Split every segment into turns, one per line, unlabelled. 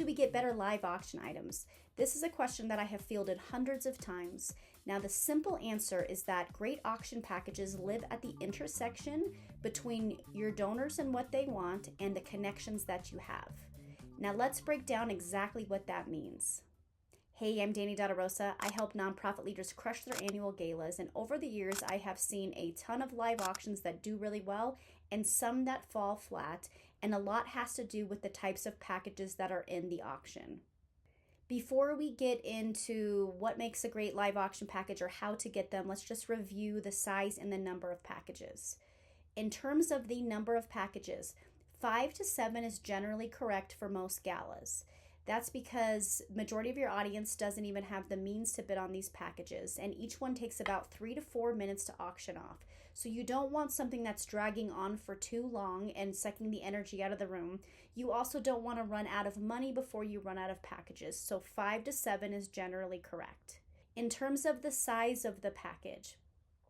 do we get better live auction items? This is a question that I have fielded hundreds of times. Now, the simple answer is that great auction packages live at the intersection between your donors and what they want and the connections that you have. Now, let's break down exactly what that means. Hey, I'm Danny Rosa. I help nonprofit leaders crush their annual galas, and over the years, I have seen a ton of live auctions that do really well and some that fall flat, and a lot has to do with the types of packages that are in the auction. Before we get into what makes a great live auction package or how to get them, let's just review the size and the number of packages. In terms of the number of packages, 5 to 7 is generally correct for most galas. That's because majority of your audience doesn't even have the means to bid on these packages, and each one takes about 3 to 4 minutes to auction off. So you don't want something that's dragging on for too long and sucking the energy out of the room. You also don't want to run out of money before you run out of packages. So 5 to 7 is generally correct. In terms of the size of the package,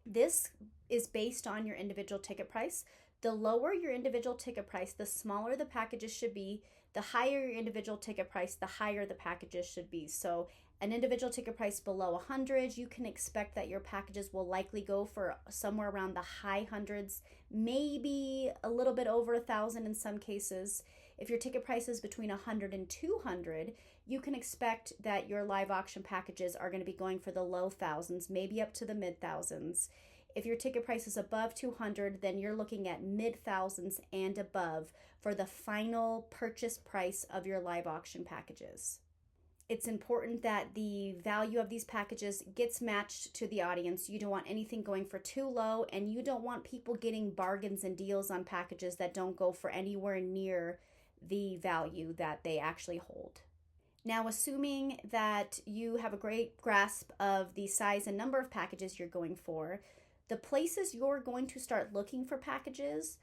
this is based on your individual ticket price. The lower your individual ticket price, the smaller the packages should be. The higher your individual ticket price, the higher the packages should be. So an individual ticket price below 100, you can expect that your packages will likely go for somewhere around the high hundreds, maybe a little bit over 1,000 in some cases. If your ticket price is between 100 and 200, you can expect that your live auction packages are going to be going for the low thousands, maybe up to the mid thousands. If your ticket price is above 200, then you're looking at mid thousands and above for the final purchase price of your live auction packages. It's important that the value of these packages gets matched to the audience. You don't want anything going for too low, and you don't want people getting bargains and deals on packages that don't go for anywhere near the value that they actually hold. Now, assuming that you have a great grasp of the size and number of packages you're going for, the places you're going to start looking for packages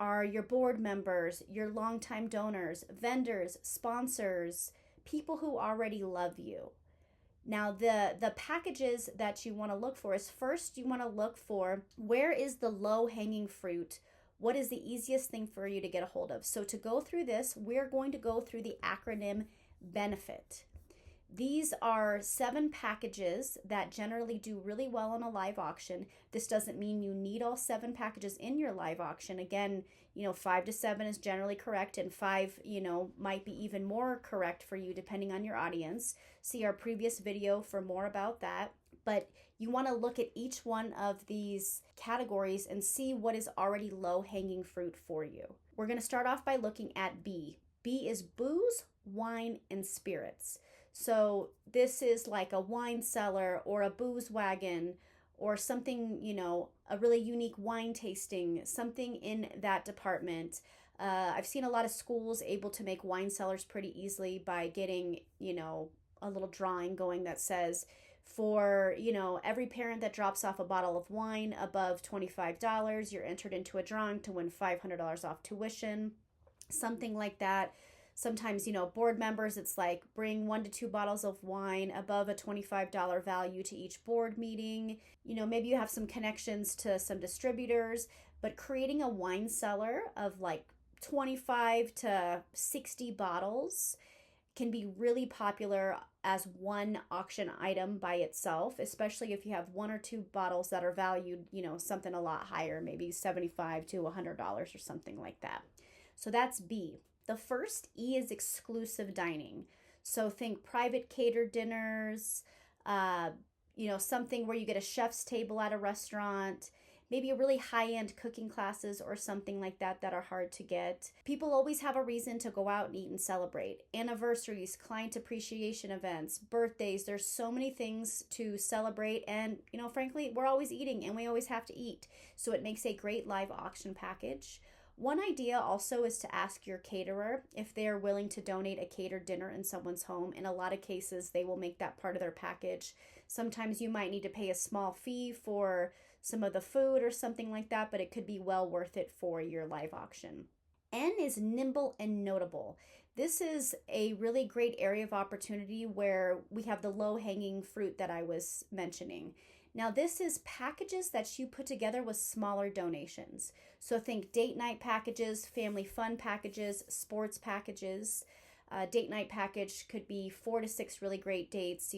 are your board members, your longtime donors, vendors, sponsors, people who already love you. Now, the packages that you want to look for is, first, you want to look for where is the low-hanging fruit. What is the easiest thing for you to get a hold of? So to go through this, we're going to go through the acronym BENEFIT. These are 7 packages that generally do really well on a live auction. This doesn't mean you need all 7 packages in your live auction. Again, 5 to 7 is generally correct, and 5, might be even more correct for you depending on your audience. See our previous video for more about that. But you want to look at each one of these categories and see what is already low-hanging fruit for you. We're going to start off by looking at B. B is booze, wine, and spirits. So this is like a wine cellar or a booze wagon or something, a really unique wine tasting, something in that department. I've seen a lot of schools able to make wine cellars pretty easily by getting, a little drawing going that says for, every parent that drops off a bottle of wine above $25, you're entered into a drawing to win $500 off tuition, something like that. Sometimes, board members, it's like bring 1 to 2 bottles of wine above a $25 value to each board meeting. Maybe you have some connections to some distributors, but creating a wine cellar of like 25 to 60 bottles can be really popular as one auction item by itself, especially if you have 1 or 2 bottles that are valued, something a lot higher, maybe $75 to $100 or something like that. So that's B. The first E is exclusive dining. So think private catered dinners, something where you get a chef's table at a restaurant, maybe a really high-end cooking classes or something like that that are hard to get. People always have a reason to go out and eat and celebrate. Anniversaries, client appreciation events, birthdays, there's so many things to celebrate, and frankly, we're always eating and we always have to eat. So it makes a great live auction package. One idea also is to ask your caterer if they're willing to donate a catered dinner in someone's home. In a lot of cases, they will make that part of their package. Sometimes you might need to pay a small fee for some of the food or something like that, but it could be well worth it for your live auction. N is nimble and notable. This is a really great area of opportunity where we have the low-hanging fruit that I was mentioning. Now, this is packages that you put together with smaller donations. So think date night packages, family fun packages, sports packages. A date night package could be 4 to 6 really great dates,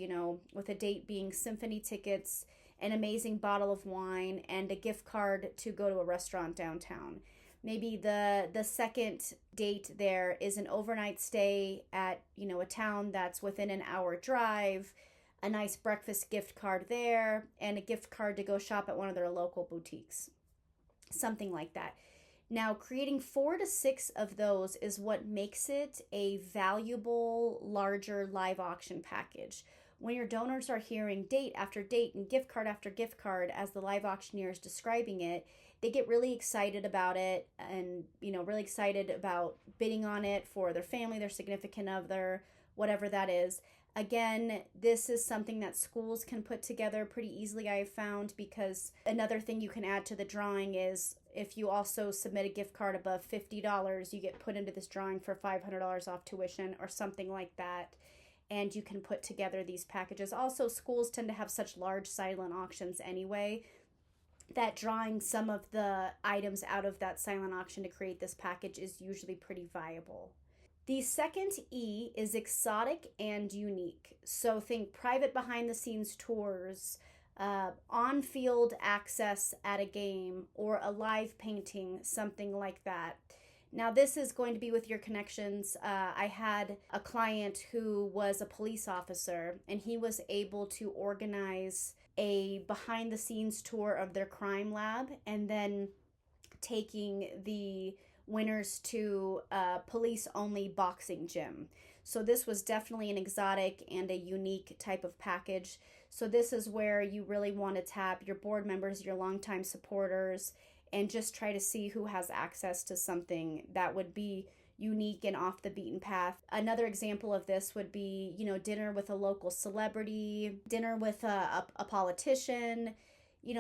with a date being symphony tickets, an amazing bottle of wine, and a gift card to go to a restaurant downtown. Maybe the second date there is an overnight stay at, a town that's within an hour drive, a nice breakfast gift card there, and a gift card to go shop at one of their local boutiques. Something like that. Now, creating 4 to 6 of those is what makes it a valuable, larger live auction package. When your donors are hearing date after date and gift card after gift card, as the live auctioneer is describing it, they get really excited about it and, really excited about bidding on it for their family, their significant other, whatever that is. Again, this is something that schools can put together pretty easily, I have found, because another thing you can add to the drawing is if you also submit a gift card above $50, you get put into this drawing for $500 off tuition or something like that. And you can put together these packages. Also, schools tend to have such large silent auctions anyway that drawing some of the items out of that silent auction to create this package is usually pretty viable. The second E is exotic and unique. So think private behind the scenes tours, on-field access at a game, or a live painting, something like that. Now, this is going to be with your connections. I had a client who was a police officer, and he was able to organize a behind-the-scenes tour of their crime lab, and then taking the winners to a police-only boxing gym. So this was definitely an exotic and a unique type of package. So this is where you really want to tap your board members, your longtime supporters, and just try to see who has access to something that would be unique and off the beaten path. Another example of this would be, dinner with a local celebrity, dinner with a politician,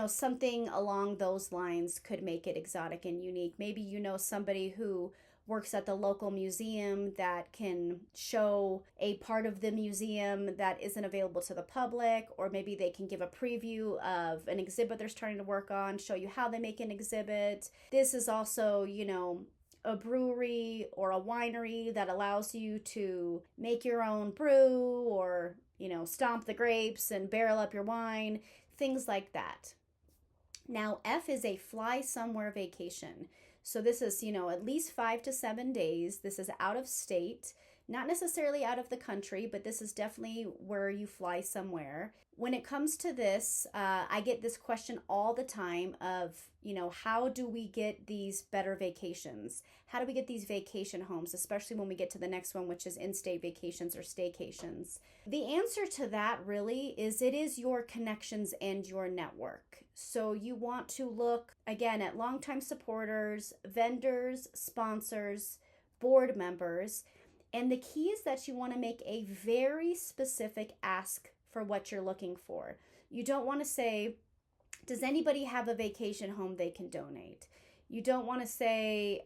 something along those lines could make it exotic and unique. Maybe somebody who works at the local museum that can show a part of the museum that isn't available to the public, or maybe they can give a preview of an exhibit they're starting to work on, show you how they make an exhibit. This is also, a brewery or a winery that allows you to make your own brew or, stomp the grapes and barrel up your wine, things like that. Now, F is a fly somewhere vacation. So this is, at least 5 to 7 days. This is out of state, not necessarily out of the country, but this is definitely where you fly somewhere. When it comes to this, I get this question all the time of, how do we get these better vacations? How do we get these vacation homes, especially when we get to the next one, which is in-state vacations or staycations? The answer to that really is it is your connections and your network. So you want to look, again, at longtime supporters, vendors, sponsors, board members, and the key is that you want to make a very specific ask for what you're looking for. You don't want to say, does anybody have a vacation home they can donate? You don't want to say,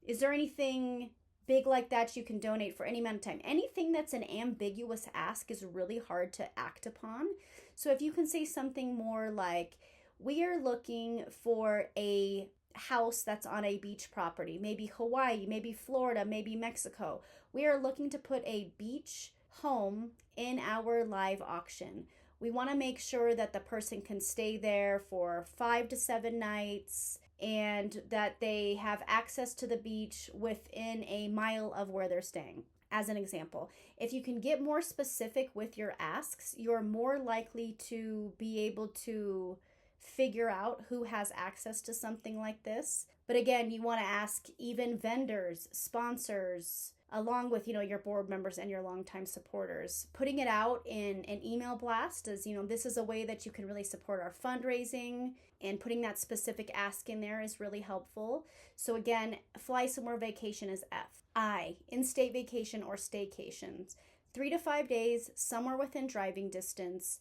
is there anything big like that you can donate for any amount of time? Anything that's an ambiguous ask is really hard to act upon. So if you can say something more like, we are looking for a house that's on a beach property, maybe Hawaii, maybe Florida, maybe Mexico. We are looking to put a beach home in our live auction. We want to make sure that the person can stay there for 5 to 7 nights and that they have access to the beach within a mile of where they're staying. As an example, if you can get more specific with your asks, you're more likely to be able to figure out who has access to something like this. But again, you want to ask even vendors, sponsors, along with, your board members and your longtime supporters. Putting it out in an email blast is, this is a way that you can really support our fundraising, and putting that specific ask in there is really helpful. So again, fly somewhere vacation is F. I, in-state vacation or staycations. 3 to 5 days, somewhere within driving distance.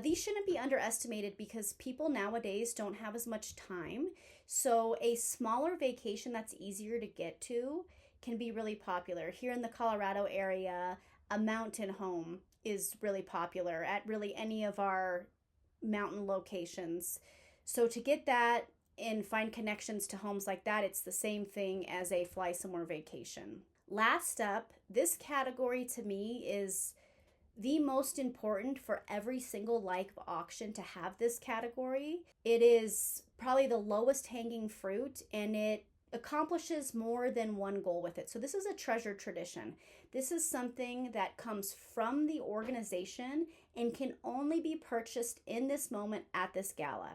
These shouldn't be underestimated because people nowadays don't have as much time. So a smaller vacation that's easier to get to can be really popular. Here in the Colorado area, a mountain home is really popular at really any of our mountain locations. So to get that and find connections to homes like that, it's the same thing as a fly somewhere vacation. Last up, this category to me is the most important for every single live auction to have this category. It is probably the lowest hanging fruit, and it accomplishes more than one goal with it. So this is a treasure tradition. This is something that comes from the organization and can only be purchased in this moment at this gala.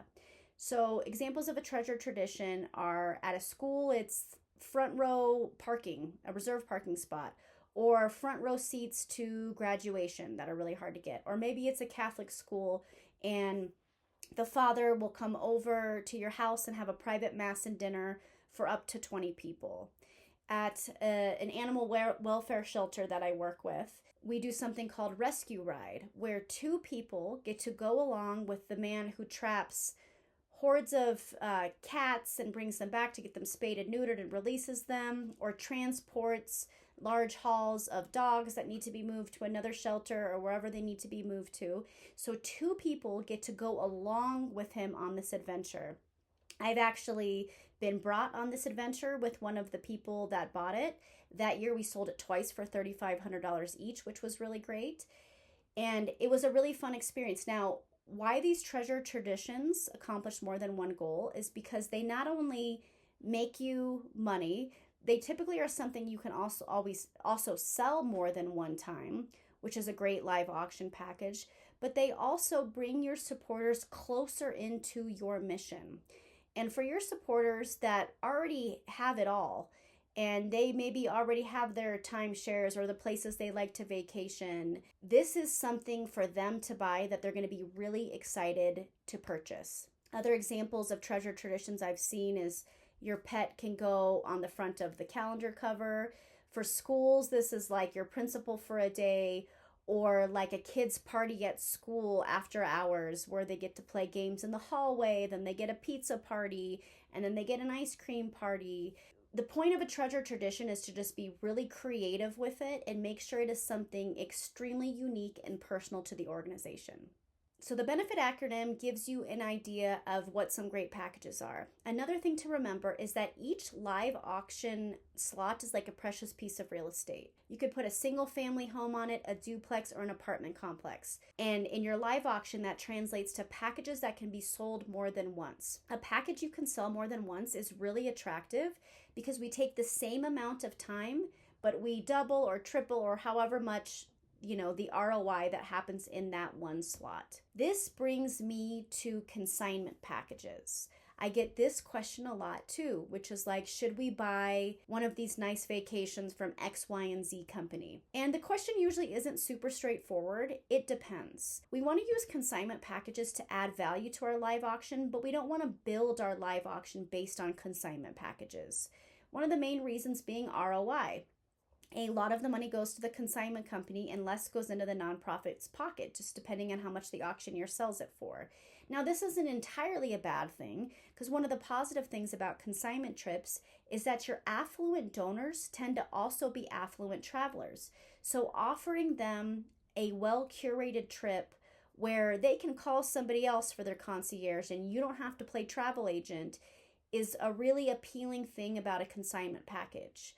So examples of a treasure tradition are at a school, it's front row parking, a reserved parking spot, or front row seats to graduation that are really hard to get. Or maybe it's a Catholic school and the father will come over to your house and have a private mass and dinner for up to 20 people. At an animal welfare shelter that I work with, we do something called Rescue Ride, where two people get to go along with the man who traps hordes of cats and brings them back to get them spayed and neutered and releases them, or transports large hauls of dogs that need to be moved to another shelter or wherever they need to be moved to. So two people get to go along with him on this adventure. I've actually been brought on this adventure with one of the people that bought it. That year we sold it twice for $3,500 each, which was really great. And it was a really fun experience. Now, why these treasure traditions accomplish more than one goal is because they not only make you money, they typically are something you can also sell more than one time, which is a great live auction package, but they also bring your supporters closer into your mission. And for your supporters that already have it all, and they maybe already have their timeshares or the places they like to vacation, this is something for them to buy that they're going to be really excited to purchase. Other examples of treasure traditions I've seen is your pet can go on the front of the calendar cover. For schools, this is like your principal for a day, or like a kid's party at school after hours where they get to play games in the hallway, then they get a pizza party, and then they get an ice cream party. The point of a treasure tradition is to just be really creative with it and make sure it is something extremely unique and personal to the organization. So the benefit acronym gives you an idea of what some great packages are. Another thing to remember is that each live auction slot is like a precious piece of real estate. You could put a single family home on it, a duplex, or an apartment complex. And in your live auction, that translates to packages that can be sold more than once. A package you can sell more than once is really attractive because we take the same amount of time, but we double or triple or however much the ROI that happens in that one slot. This brings me to consignment packages. I get this question a lot too, which is like, should we buy one of these nice vacations from X, Y, and Z company? And the question usually isn't super straightforward. It depends. We want to use consignment packages to add value to our live auction, but we don't want to build our live auction based on consignment packages. One of the main reasons being ROI. A lot of the money goes to the consignment company and less goes into the nonprofit's pocket, just depending on how much the auctioneer sells it for. Now, this isn't entirely a bad thing, because one of the positive things about consignment trips is that your affluent donors tend to also be affluent travelers. So offering them a well-curated trip where they can call somebody else for their concierge and you don't have to play travel agent is a really appealing thing about a consignment package.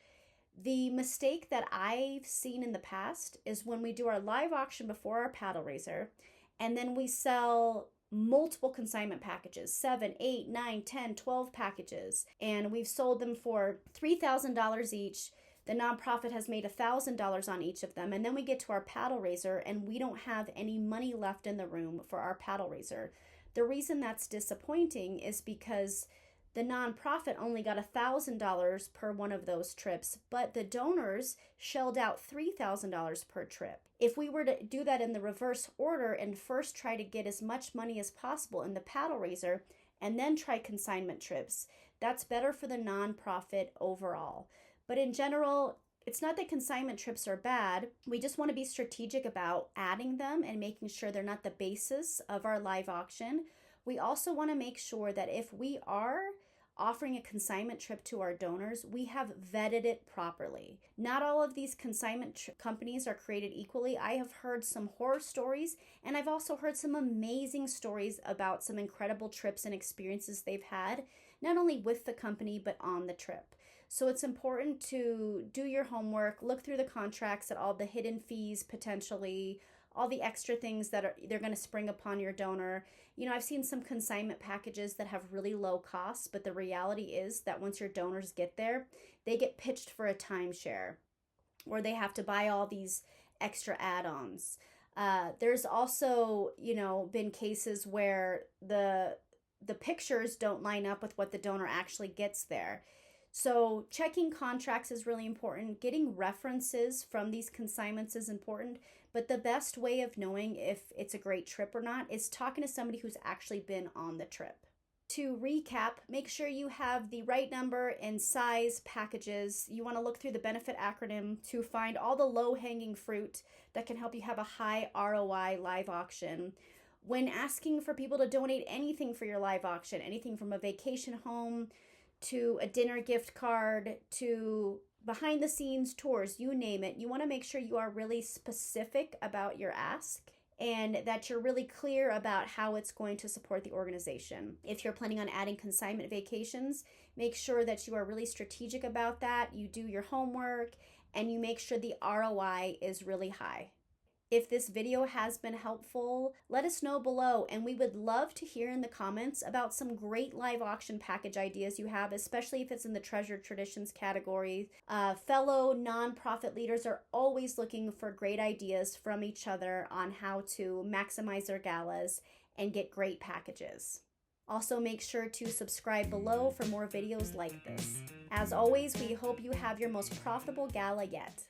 The mistake that I've seen in the past is when we do our live auction before our paddle raiser, and then we sell multiple consignment packages, 7, 8, 9, 10, 12 packages, and we've sold them for $3,000 each. The nonprofit has made $1,000 on each of them, and then we get to our paddle raiser and we don't have any money left in the room for our paddle raiser. The reason that's disappointing is because the nonprofit only got $1,000 per one of those trips, but the donors shelled out $3,000 per trip. If we were to do that in the reverse order and first try to get as much money as possible in the paddle raiser and then try consignment trips, that's better for the nonprofit overall. But in general, it's not that consignment trips are bad. We just want to be strategic about adding them and making sure they're not the basis of our live auction. We also want to make sure that if we are offering a consignment trip to our donors, we have vetted it properly. Not all of these consignment companies are created equally. I have heard some horror stories, and I've also heard some amazing stories about some incredible trips and experiences they've had, not only with the company, but on the trip. So it's important to do your homework, look through the contracts at all the hidden fees potentially, all the extra things that they're going to spring upon your donor. You know, I've seen some consignment packages that have really low costs, but the reality is that once your donors get there, they get pitched for a timeshare or they have to buy all these extra add-ons. There's also, you know, been cases where the pictures don't line up with what the donor actually gets there. So checking contracts is really important. Getting references from these consignments is important. But the best way of knowing if it's a great trip or not is talking to somebody who's actually been on the trip. To recap, make sure you have the right number and size packages. You want to look through the benefit acronym to find all the low-hanging fruit that can help you have a high ROI live auction. When asking for people to donate anything for your live auction, anything from a vacation home to a dinner gift card to behind the scenes tours, you name it, you want to make sure you are really specific about your ask and that you're really clear about how it's going to support the organization. If you're planning on adding consignment vacations, make sure that you are really strategic about that. You do your homework and you make sure the ROI is really high. If this video has been helpful, let us know below, and we would love to hear in the comments about some great live auction package ideas you have, especially if it's in the treasured traditions category. Fellow nonprofit leaders are always looking for great ideas from each other on how to maximize their galas and get great packages. Also, make sure to subscribe below for more videos like this. As always, we hope you have your most profitable gala yet.